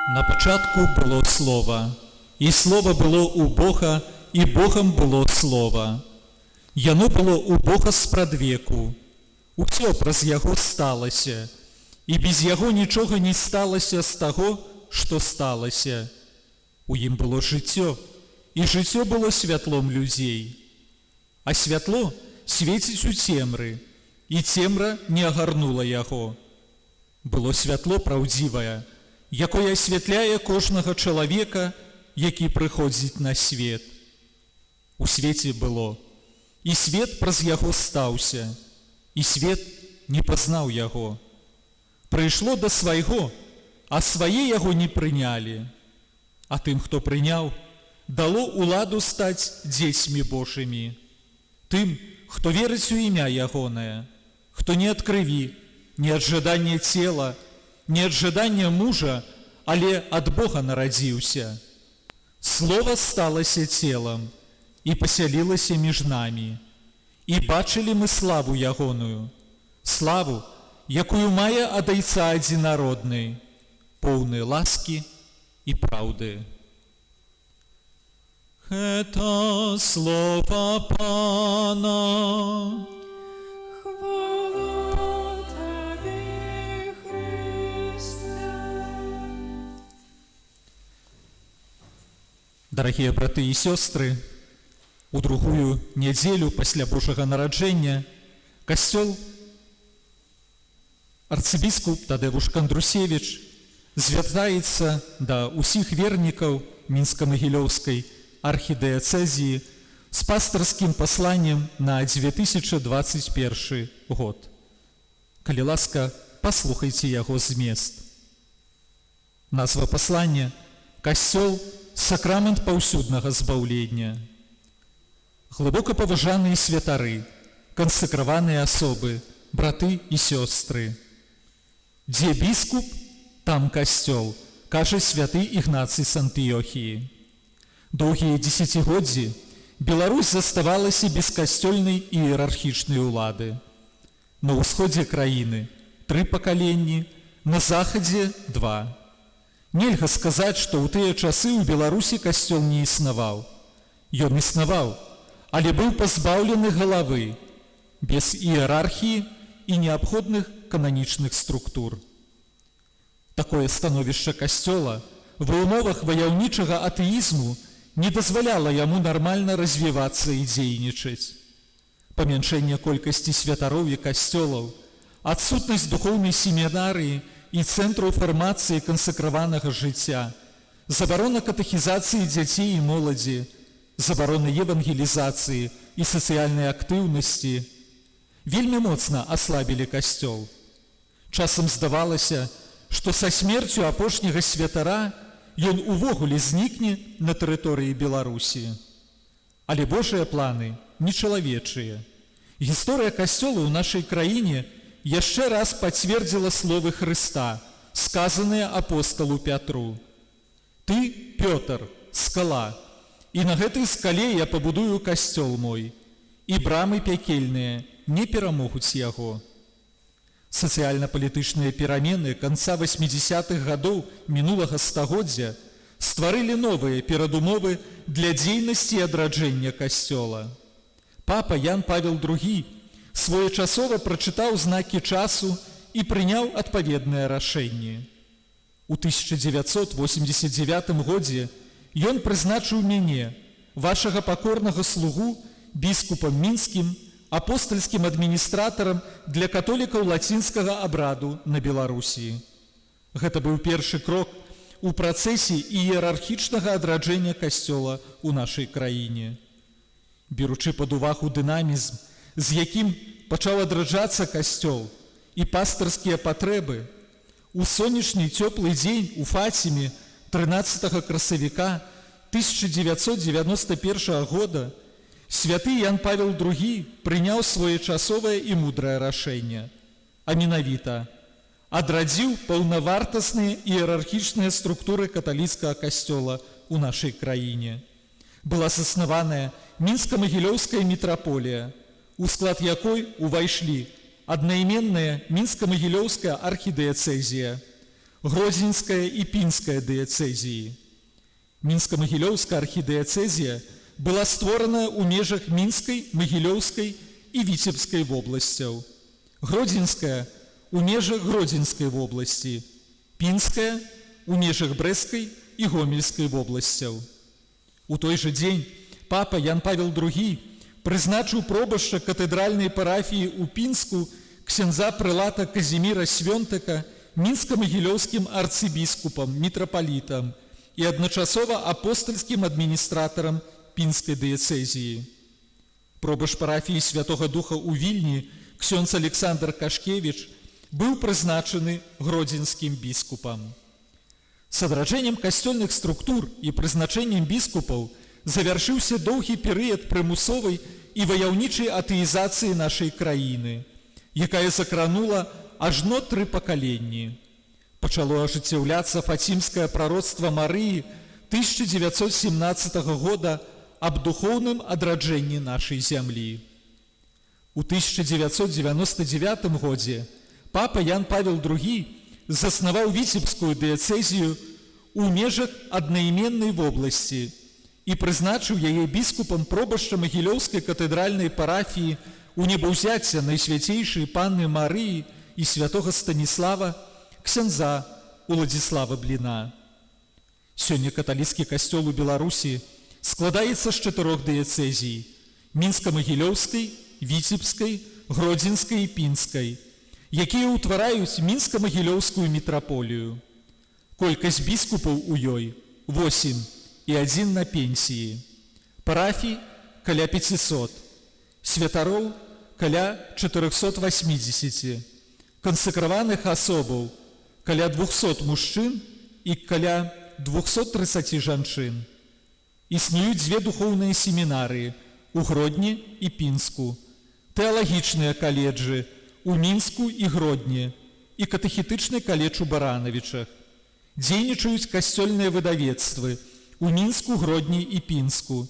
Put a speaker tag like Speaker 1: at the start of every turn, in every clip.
Speaker 1: На початку було Слово, і Слово було у Бога, і Богом було Слово. Яно було у Бога спрадвеку. Усё праз Яго сталася, і без Яго нічога не сталася з таго, што сталася. У ім было жыццё, і жыццё было святлом людзей. А святло свеціць у цемры, і цемра не агарнула яго. Было святло праўдзівае, якое асвятляе кожнага чалавека, які прыходзіць на свет. У свеце было, і свет праз яго стаўся, і свет не пазнаў яго. Прыйшло да свайго, а свае яго не прынялі. А тым, хто прыняў, дало уладу стаць дзецьмі Божымі. Тым, хто верыць у імя ягонае, хто не ад крыві, не ад жадання цела, не ад жадання мужа, але ад Бога нарадзіўся. Слово сталася целам і пасялілася між намі. І бачылі мы славу ягоную, славу, якую мае ад Айца адзінародны, поўны ласкі і праўды. Гэта слова Пана.
Speaker 2: Хвала Табе, Христе.
Speaker 1: Дарагія браты і сёстры, у другую нядзелю пасля Божага нараджэння касцёл арцыбіскуп Тадеуш Кандрусевіч звяртаецца да ўсіх вернікаў Мінска-Магілёўскай архідыяцэзіі з пастырскім пасланнем на 2021 год. Калі ласка, паслухайце яго змест. Назва паслання «Касцёл – сакрамент паўсюднага збаўлення». Глыбока паважаныя святары, кансакраваныя асобы, браты і сёстры. Дзе біскуп, там касцёл, кажа святы Ігнацый з Антыёхіі. Доўгія дзесяцігоддзі Беларусь заставалася без касцёльнай і іерархічнай улады. На ўсходзе краіны 3 пакаленні, на захадзе 2. Нельга сказаць, што ў тыя часы ў Беларусі касцёл не існаваў. Ён існаваў, але быў пазбаўлены галавы, без іерархіі і неабходных кананічных структур. Такое становішча касцёла ва ўмовах ваяўнічага атэізму не дазваляла яму нармальна развівацца і дзейнічаць. Памяншэнне колькасці святароў і касцёлаў, адсутнасць духоўнай семінарыі і цэнтраў фармацыі кансакраванага жыцця, забарона катэхізацыі дзяцей і моладзі, забарона евангелізацыі і сацыяльнай актыўнасці вельмі моцна аслабілі касцёл. Часам здавалася, што са смерцю апошняга святара ён увогуле знікне на тэрыторыі Беларусі. Але Божыя планы нечалавечыя. Гісторыя касцёла ў нашай краіне яшчэ раз пацвердзіла словы Хрыста, сказаныя апосталу Пятру. «Ты, Пётр, скала, і на гэтай скале я пабудую касцёл мой, і брамы пякельныя не перамогуць яго». Сацыяльна-палітычныя перамены канца 80-х гадоў мінулага стагоддзя стварылі новыя перадумовы для дзейнасці і адраджэння касцёла. Папа Ян Павел II своечасова прачытаў знакі часу і прыняў адпаведнае рашэнне. У 1989 годзе ён прызначыў мяне, вашага пакорнага слугу, біскупам мінскім, апостальскім адміністратарам для католікаў лацінскага абраду на Беларусі. Гэта быў першы крок у працэсе іерархічнага адраджэння касцёла ў нашай краіне. Беручы пад увагу дынамізм, з якім пачаў адраджацца касцёл і пастырскія патрэбы, у сонечны цёплы дзень у Фаціме 13 красавіка 1991 года святы Ян Павел II прыняў своечасовае і мудрае рашэнне, а менавіта адрадзіў паўнавартасныя іерархічныя структуры каталіцкага касцёла ў нашай краіне. Была заснаваная Мінска-Магілёўская мітраполія, у склад якой увайшлі аднайменная Мінска-Магілёўская архідыяцэзія, Гродзенская и Пинская дыяцезии. Минско-Могилёвская архидыяцезия была створана ў межах Мінскай, Магілёўскай і Віцебскай вобласцяў. Гродзенская у межах Гродзенскай вобласці, Пінская у межах Брэсцкай і Гомельскай вобласцяў. У той жа дзень папа Ян Павел II прызначыў пробашча катэдральнай парафіі ў Пінску ксяндза прэлата Казіміра Свёнтака мінска-магілёўскім арцыбіскупам, мітрапалітам і адначасова апостальскім адміністратарам Пінскай дыяцезіі. Пробашч парафіі Святога Духа ў Вільні ксёндз Александр Кашкевіч быў прызначаны гродзенскім біскупам. С адраджэннем касцёльных структур і прызначэннем біскупаў завяршыўся доўгі перыяд прымусовай і ваяўнічай атэізацыі нашай краіны, якая закранула ажно 3 пакаленні. Пачало ажыццяўляцца фацімскае прароцтва Марыі 1917 года аб духоўным адраджэнні нашай зямлі. У 1999 годзе папа Ян Павел II заснаваў Віцебскую дыяцезію ў межах аднайменнай вобласці і прызначыў яе біскупам пробашча Магілёўскай катэдральнай парафіі у небаўзяцця Найсвяцейшай Панны Марыі і святога Станіслава ксяндза Уладзіслава Бліна. Сёння каталіцкі касцёл у Беларусі складаецца з 4 дыяцэзій: Мінска-Магілёўскай, Віцебскай, Гродзенскай і Пінскай, якія ўтвараюць Мінска-Магілёўскую мітраполію. Колькасць біскупаў у ёй 8 і 1 на пенсіі. Парафій каля 500, святароў каля 480, кансакраваных асобаў каля 200 мужчын і каля 230 жанчын. Існуюць 2 духоўныя семінарыі у Гродні і Пінску, тэалагічныя каледжы у Мінску і Гродні і катэхетычны каледж у Баранавічах. Дзейнічаюць касцёльныя выдавецтвы у Мінску, Гродні і Пінску,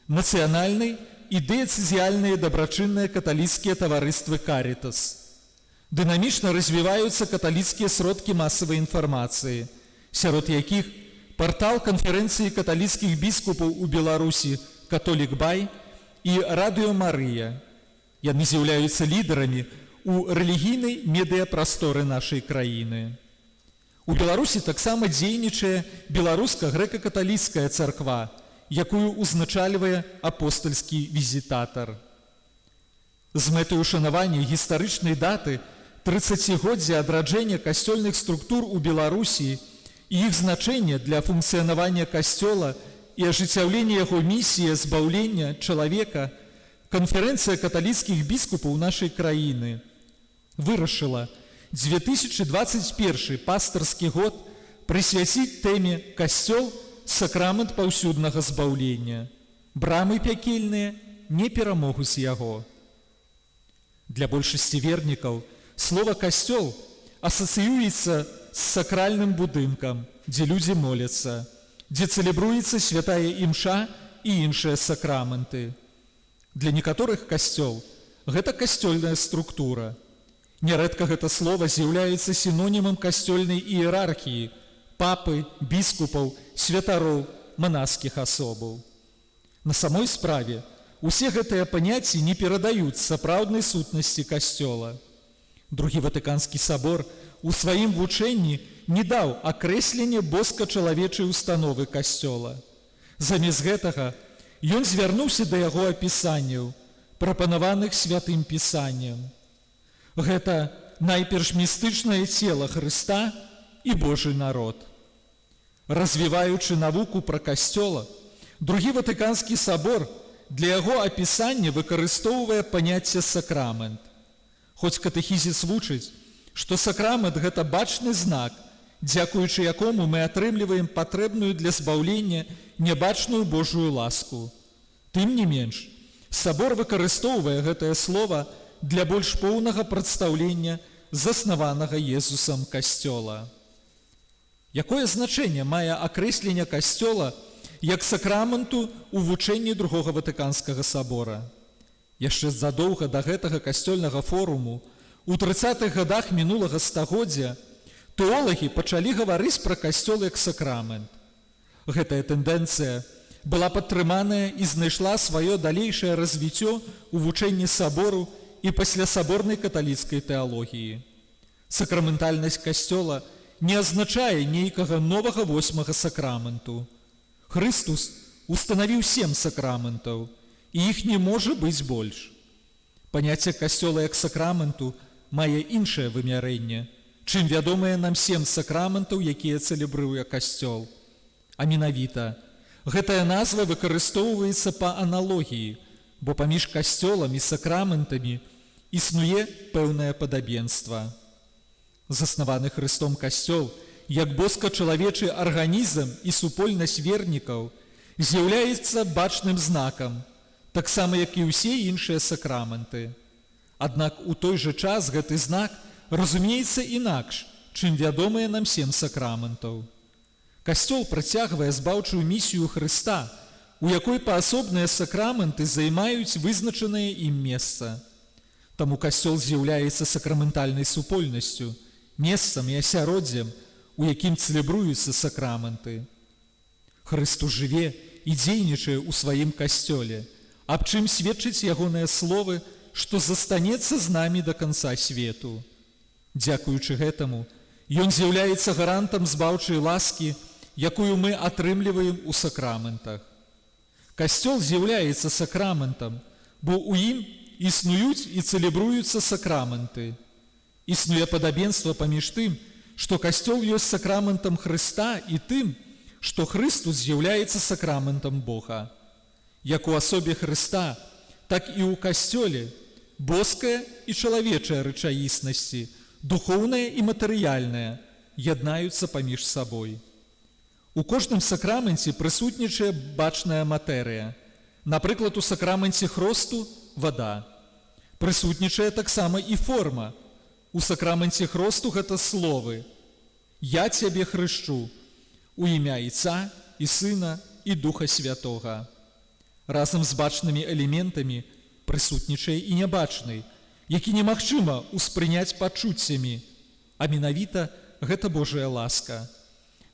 Speaker 1: нацыянальнай і дыяцэзіяльныя дабрачынныя каталіцкія таварыствы «Карітас». Дынамічна развіваюцца каталіцкія сродкі масавай інфармацыі, сярод якіх партал канферэнцыі каталіцкіх біскупаў у Беларусі «Католік Бай» і «Радыё Марыя». Яны з'яўляюцца лідарамі у рэлігійнай медыяпрасторы нашай краіны. У Беларусі таксама дзейнічае беларуска-грэка-каталіцкая царква, якую узначальвае апостальскі візітатар. З мэтай ушанавання гістарычнай даты 30-годдзя адраджэння касцёльных структур у Беларусі і іх значэння для функцыянавання касцёла і ажыццяўлення яго місіі збаўлення чалавека, канферэнцыя каталіцкіх біскупаў нашай краіны вырашыла 2021 пастырскі год прысвяціць тэме «Касцёл – сакрамент паўсюднага збаўлення». Брамы пякельныя не перамогуць яго. Для большасці вернікаў слова «касцёл» асацыюецца з сакральным будынкам, дзе людзі моляцца, дзе цэлебруецца святая імша і іншыя сакраменты. Для некаторых касцёл – гэта касцёльная структура. Нярэдка гэта слова з'яўляецца сінонімам касцёльнай іерархіі, папы, біскупаў, святароў, манаскіх асобаў. На самой справе, усе гэтыя паняцці не перадаюць сапраўднай сутнасці касцёла. Другі Ватыканскі сабор у сваім вучэнні не даў акрэслення боска-чалавечай установы касцёла. Замест гэтага ён звярнуўся да яго апісанняў, прапанаваных святым пісаннем. Гэта найперш містычнае цела Хрыста і Божий народ. Развіваючы навуку пра касцёла, другі Ватыканскі сабор для яго апісання выкарыстоўвае паняцце сакрамент. Хоць катэхізіс вучыць, што сакрамент – гэта бачны знак, дзякуючы якому мы атрымліваем патрэбную для збаўлення нябачную Божую ласку. Тым не менш, сабор выкарыстоўвае гэтае слова для больш поўнага прадстаўлення заснаванага Езусам касцёла. Якое значэнне мае акрэсленне касцёла як сакраменту ў вучэнні другога Ватыканскага сабора? Яшчэ задоўга да гэтага касцёльнага форуму у 30-х гадах мінулага стагоддзя тэолагі пачалі гаварыць пра касцёл як сакрамент. Гэтая тэндэнцыя была падтрыманая і знайшла сваё далейшае развіццё ў вучэнні сабору і паслясаборнай каталіцкай тэалогіі. Сакраментальнасць касцёла не азначае нейкага новага 8-га сакраменту. Хрыстус устанавіў 7 сакраментаў, і іх не можа быць больш. Паняцце касцёла як сакраменту мае іншае вымярэнне, чым вядомыя нам 7 сакраментаў, якія цэлебруе касцёл. А менавіта, гэтая назва выкарыстоўваецца па аналогіі, бо паміж касцёлам і сакраментамі існуе пэўнае падабенства. Заснаваны Хрыстом касцёл, як боска-чалавечы арганізм і супольнасць вернікаў, з'яўляецца бачным знакам, таксама як і ўсе іншыя сакраменты. Аднак у той жа час гэты знак разумеецца інакш, чым вядомыя нам 7 сакраментаў. Касцёл працягвае збаўчую місію Хрыста, у якой паасобныя сакраменты займаюць вызначанае ім месца. Таму касцёл з'яўляецца сакраментальнай супольнасцю, месцам і асяроддзем, у якім цэлебруюцца сакраменты. Хрыстус жыве і дзейнічае ў сваім касцёле, аб чым сведчыць ягоныя словы, што застанецца з намі да канца свету. Дзякуючы гэтаму, ён з'яўляецца гарантам збаўчай ласкі, якую мы атрымліваем у сакраментах. Касцёл з'яўляецца сакраментам, бо ў ім існуюць і цэлебруюцца сакраменты. Існуе падабенства паміж тым, што касцёл ёсць сакраментам Хрыста, і тым, што Хрыстус з'яўляецца сакраментам Бога. Як у асобе Хрыста, так і ў касцёле боская і чалавечая рэчаіснасці, духоўная і матэрыяльная, яднаюцца паміж сабой. У кожным сакраменце прысутнічае бачная матэрыя. Напрыклад, у сакраменце хросту вада. Прысутнічае таксама і форма. У сакраменце хросту гэта словы: «Я цябе хрышчу у імя Іца і Сына і Духа Святога». Разам з бачнымі элементамі прысутнічае і нябачны, які немагчыма ўспрыняць пачуццямі, а менавіта гэта Божая ласка.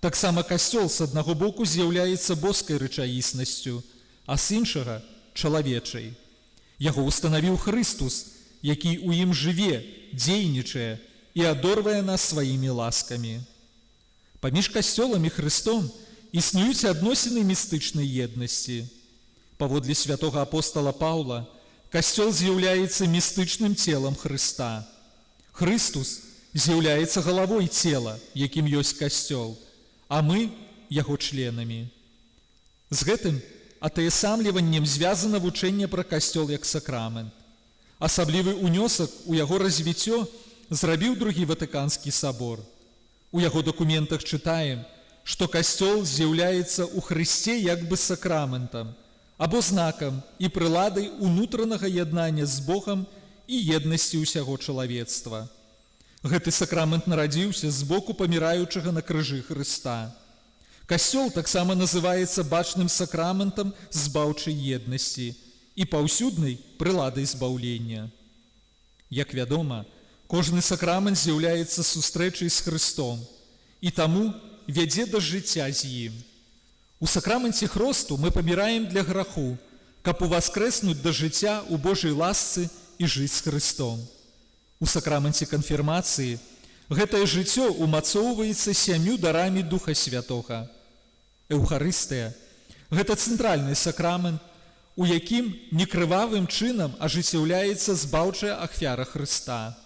Speaker 1: Таксама касцёл з аднаго боку з'яўляецца боскай рэчаіснасцю, а з іншага чалавечай. Яго устанавіў Хрыстус, які ў ім жыве, дзейнічае і адорвае нас сваімі ласкамі. Паміж касцёлам і Хрыстом існуюць адносіны містычнай еднасці. Паводле святога апостала Паўла, касцёл з'яўляецца містычным целам Хрыста. Хрыстус з'яўляецца галавой цела, якім ёсць касцёл, а мы яго членамі. З гэтым атэасамліваннем звязана вучэнне пра касцёл як сакрамент. Асаблівы ўнёсак у яго развіццё зрабіў Другі Ватыканскі сабор. У яго дакументах чытаем, што касцёл з'яўляецца ў Хрысце як бы сакраментам, або знакам і прыладай унутранага яднання з Богам і еднасці ўсяго чалавецтва. Гэты сакрамент нарадзіўся з боку паміраючага на крыжы Хрыста. Касцёл таксама называецца бачным сакраментам збаўчай еднасці і паўсюднай прыладай збаўлення. Як вядома, кожны сакрамент з'яўляецца сустрэчай з Хрыстом і таму вядзе да жыцця з ім. У сакраменце хросту мы паміраем для граху, каб уваскрэснуць да жыцця ў Божай ласцы і жыць з Хрыстом. У сакраменце канфірмацыі гэтае жыццё умацоўваецца 7 дарамі Духа Святога. Эўхарыстыя – гэта цэнтральны сакрамент, у якім некрывавым чынам ажыццяўляецца збаўчая ахвяра Хрыста.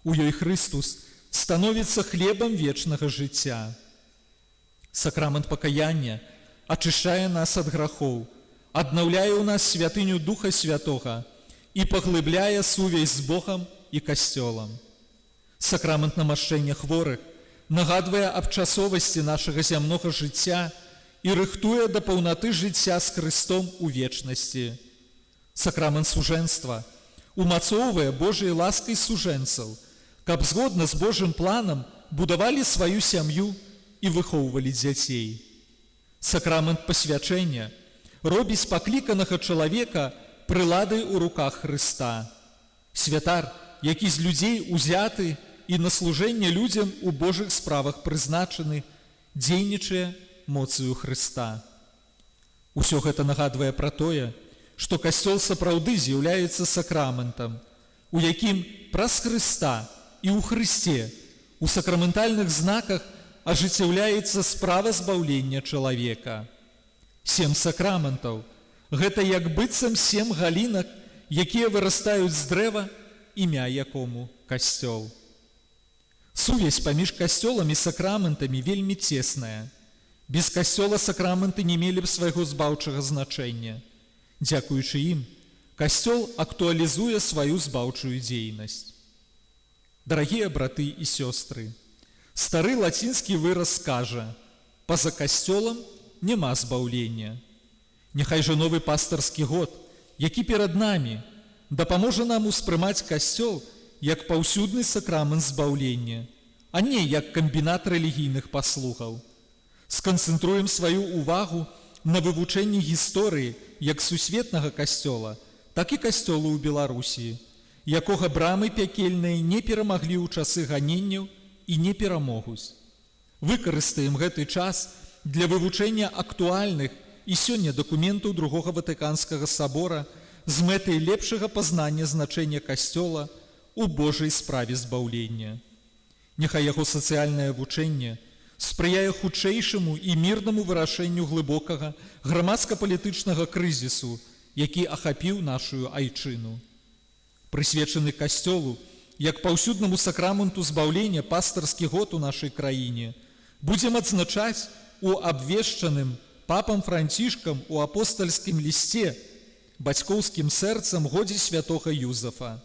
Speaker 1: У ёй Хрыстус становіцца хлебам вечнага жыцця. Сакрамент пакаяння ачышчае нас ад грахоў, аднаўляе ў нас святыню Духа Святога і паглыбляе сувязь з Богам і касцёлам. Сакрамент намашчэння хворых нагадвае аб часовасці нашага зямнога жыцця і рыхтуе да паўнаты жыцця з Хрыстом у вечнасці. Сакрамент сужэнства умацоўвае Божай ласкай сужэнцаў, каб згодна з Божым планам будавалі сваю сям'ю і выхоўвалі дзяцей. Сакрамент пасвячэння робіць пакліканага чалавека прыладай у руках Хрыста. Святар, які з людзей узяты і на служэнне людзям у Божых справах прызначаны, дзейнічае моцаю Хрыста. Усё гэта нагадвае пра тое, што касцёл сапраўды з'яўляецца сакраментам, у якім праз Хрыста і ў Хрысце у сакраментальных знаках ажыццяўляецца справа збаўлення чалавека. 7 сакраментаў – гэта як быццам 7 галінак, якія вырастаюць з дрэва, імя якому касцёл. Сувязь паміж касцёлам і сакраментамі вельмі цесная. Без касцёла сакраменты не мелі б свайго збаўчага значэння. Дзякуючы ім, касцёл актуалізуе сваю збаўчую дзейнасць. Дарагія браты і сёстры, стары лацінскі выраз кажа: «Па-за касцёлам няма збаўлення». Няхай жа новы пастырскі год, які перад намі, дапаможа нам успрымаць касцёл як паўсюдны сакрамент збаўлення, а не як камбінат рэлігійных паслугаў. Сканцэнтруем сваю ўвагу на вывучэнні гісторыі як сусветнага касцёла, так і касцёлу ў Беларусі, якога брамы пякельныя не перамаглі ў часы ганенняў і не перамогуць. Выкарыстаем гэты час для вывучэння актуальных і сёння дакументаў Другога Ватыканскага сабора з мэтай лепшага пазнання значэння касцёла у Божай справе збаўлення. Няхай яго сацыяльнае вучэнне спрыяе хутчэйшаму і мірнаму вырашэнню глыбокага грамадска-палітычнага крызісу, які ахапіў нашу айчыну. Прысвечаны касцёлу, як паўсюднаму сакраменту збаўлення пастырскі год у нашай краіне, будзем адзначаць у абвешчаным папам Францішкам у апостальскім лісце бацькоўскім сэрцам годзе святога Юзафа.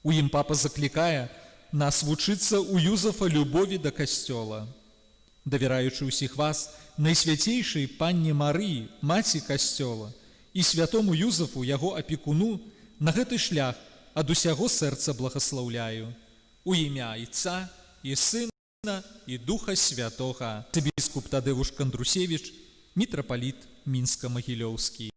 Speaker 1: У ім папа заклікае нас вучыцца ў Юзафа любові да касцёла. Давяраючы ўсіх вас найсвяцейшай панне Марыі, маці касцёла, і святому Юзафу, яго апекуну, на гэты шлях ад усяго сэрца благаслаўляю. У імя Айца і Сына і Духа Святога. Біскуп Тадеуш Кандрусевіч, мітрапаліт Мінска-Магілёўскі.